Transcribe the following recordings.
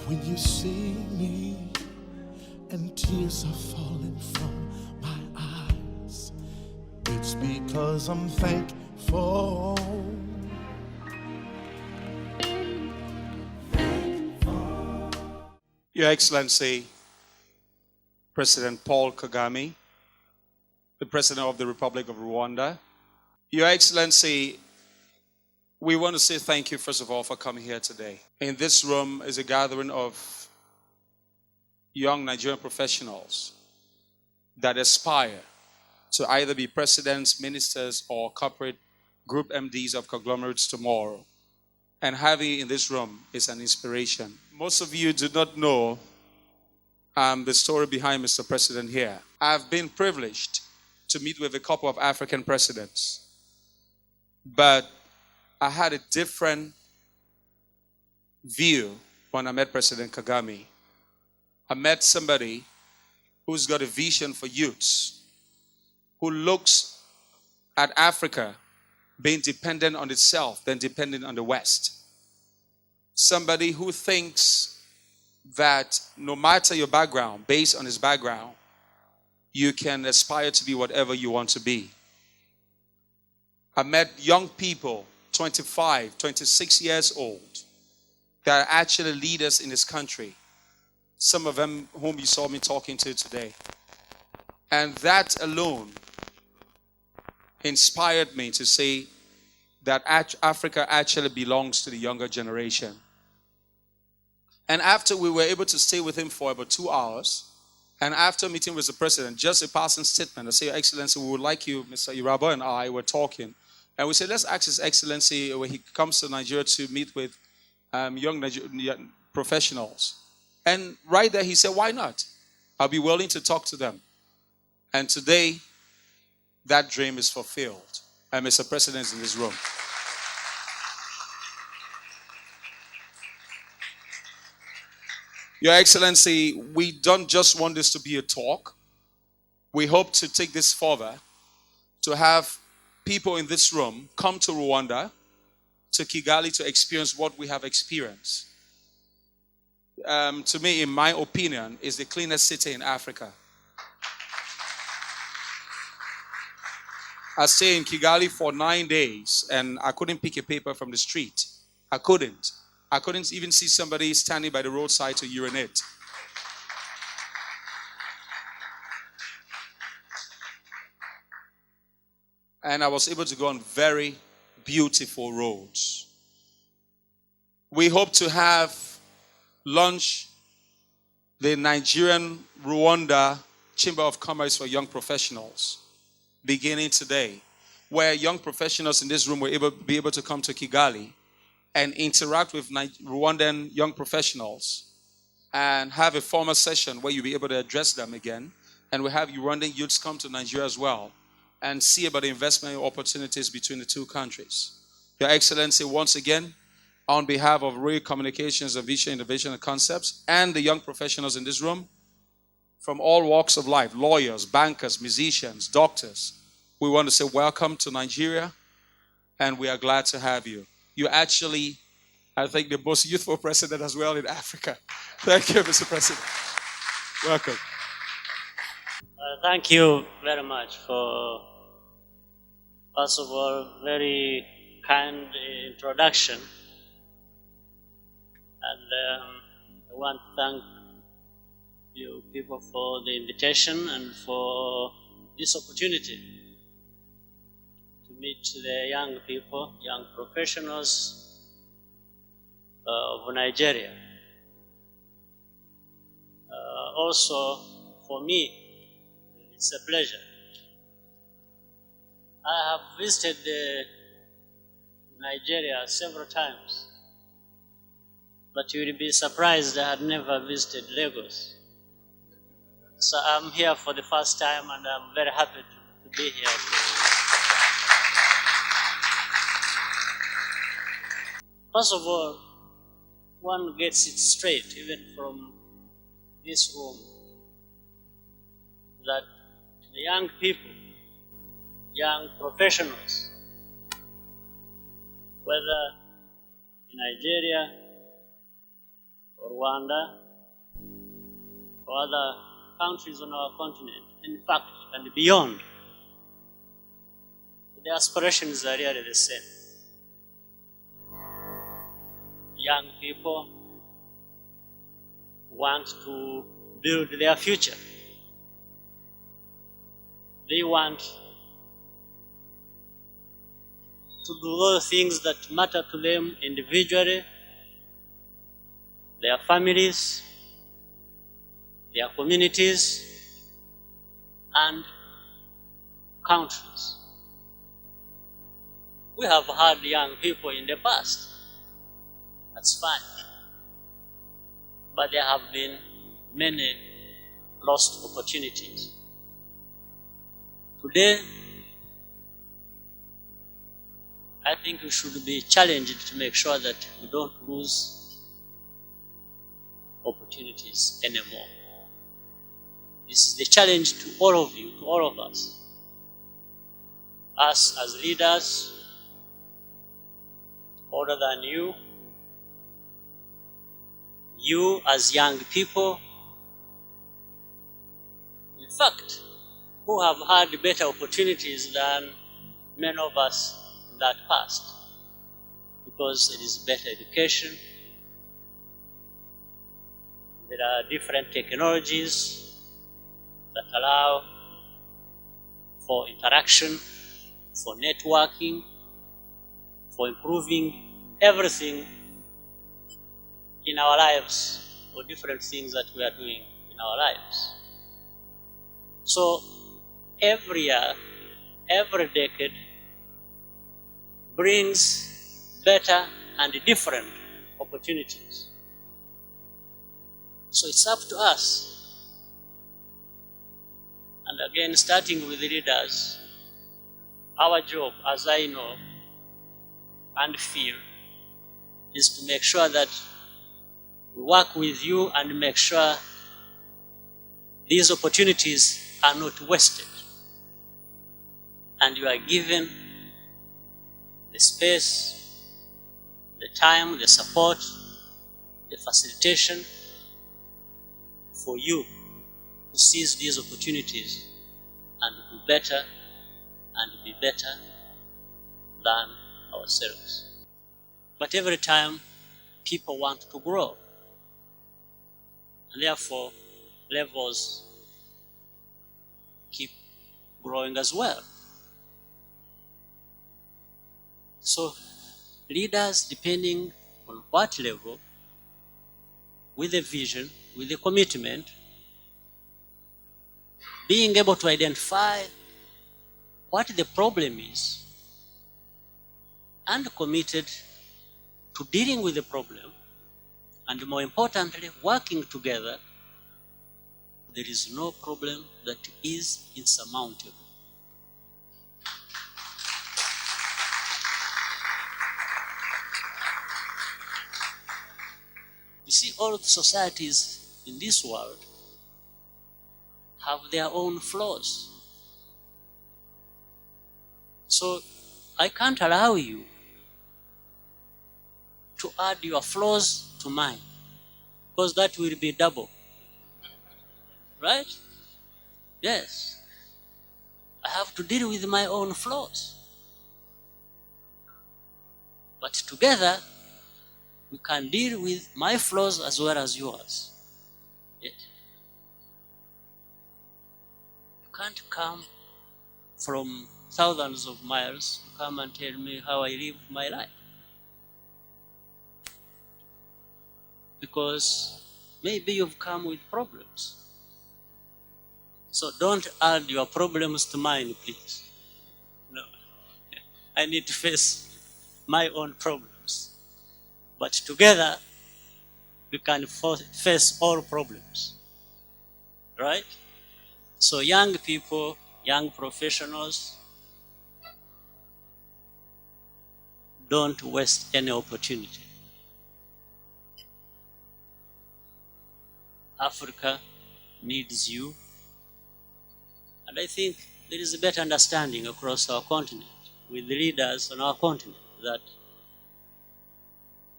When you see me and tears are falling from my eyes, it's because I'm thankful. Your Excellency, President Paul Kagame, the President of the Republic of Rwanda. Your Excellency, we want to say thank you, first of all, for coming here today. In this room is a gathering of young Nigerian professionals that aspire to either be presidents, ministers, or corporate group MDs of conglomerates tomorrow. And having you in this room is an inspiration. Most of you do not know the story behind Mr. President here. I've been privileged to meet with a couple of African presidents, but I had a different view when I met President Kagame. I met somebody who's got a vision for youths, who looks at Africa being dependent on itself than dependent on the West. Somebody who thinks that no matter your background, based on his background, you can aspire to be whatever you want to be. I met young people, 25, 26 years old, that are actually leaders in this country. Some of them whom you saw me talking to today. And that alone inspired me to say that Africa actually belongs to the younger generation. And after we were able to stay with him for about 2 hours, and after meeting with the president, just a passing statement, I say, Your Excellency, we would like you, Mr. Irabo and I were talking. And we said, let's ask His Excellency when he comes to Nigeria to meet with young Nigerian professionals. And right there he said, why not? I'll be willing to talk to them. And today, that dream is fulfilled. And Mr. President is in this room. Your Excellency, we don't just want this to be a talk. We hope to take this further, to have people in this room come to Rwanda, to Kigali, to experience what we have experienced. To me, in my opinion, is the cleanest city in Africa. I stayed in Kigali for 9 days and I couldn't pick a paper from the street. I couldn't even see somebody standing by the roadside to urinate. And I was able to go on very beautiful roads. We hope to have launch the Nigerian Rwanda Chamber of Commerce for Young Professionals beginning today, where young professionals in this room will be able to come to Kigali and interact with Rwandan young professionals and have a formal session where you'll be able to address them again. And we'll have Rwandan youths come to Nigeria as well and see about the investment opportunities between the two countries. Your Excellency, once again, on behalf of Ray Communications, Vision, Innovation, and Concepts, and the young professionals in this room, from all walks of life, lawyers, bankers, musicians, doctors, we want to say welcome to Nigeria, and we are glad to have you. You're actually, I think, the most youthful president as well in Africa. Thank you, Mr. President. Welcome. Thank you very much for, first of all, very kind introduction. And I want to thank you people for the invitation and for this opportunity to meet the young people, young professionals of Nigeria. Also, for me, it's a pleasure. I have visited Nigeria several times, but you will be surprised I had never visited Lagos. So I'm here for the first time and I'm very happy to be here. First of all, one gets it straight, even from this room. that the young people, young professionals, whether in Nigeria or Rwanda or other countries on our continent, in fact, and beyond, the aspirations are really the same. Young people want to build their future. They want to do those things that matter to them individually, their families, their communities, and countries. We have had young people in the past. That's fine. But there have been many lost opportunities. Today, I think we should be challenged to make sure that we don't lose opportunities anymore. This is the challenge to all of you, to all of us. Us as leaders, older than you as young people, in fact, who have had better opportunities than many of us in that past, because it is better education, there are different technologies that allow for interaction, for networking, for improving everything in our lives, or different things that we are doing in our lives. So every year, every decade brings better and different opportunities. So it's up to us. And again, starting with the leaders, our job, as I know and feel, is to make sure that we work with you and make sure these opportunities are not wasted. And you are given the space, the time, the support, the facilitation for you to seize these opportunities and do better and be better than ourselves. But every time people want to grow, and therefore levels keep growing as well. So leaders, depending on what level, with a vision, with a commitment, being able to identify what the problem is and committed to dealing with the problem, and more importantly, working together, there is no problem that is insurmountable. You see, all societies in this world have their own flaws. So I can't allow you to add your flaws to mine, because that will be double. Right? Yes. I have to deal with my own flaws. But together, we can deal with my flaws as well as yours. Yes. You can't come from thousands of miles to come and tell me how I live my life. Because maybe you've come with problems. So don't add your problems to mine, please. No. I need to face my own problems. But together, we can face all problems. Right? So young people, young professionals, don't waste any opportunity. Africa needs you. And I think there is a better understanding across our continent with the leaders on our continent that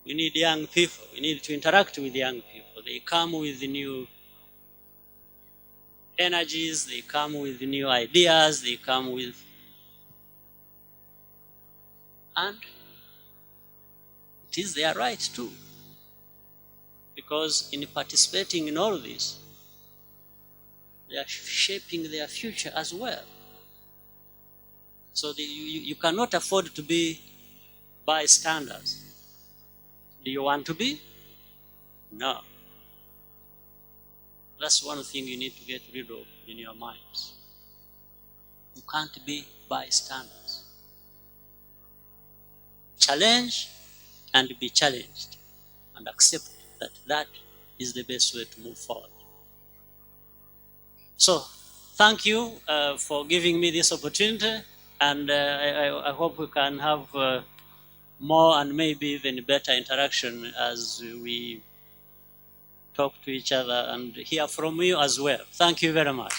we need young people. We need to interact with young people. They come with new energies, they come with new ideas, they come with... And it is their right too. Because in participating in all this, they are shaping their future as well. So you cannot afford to be bystanders. Do you want to be? No. That's one thing you need to get rid of in your minds. You can't be bystanders. Challenge and be challenged, and accept that that is the best way to move forward. So, thank you for giving me this opportunity, and I hope we can have more and maybe even better interaction as we talk to each other and hear from you as well. Thank you very much.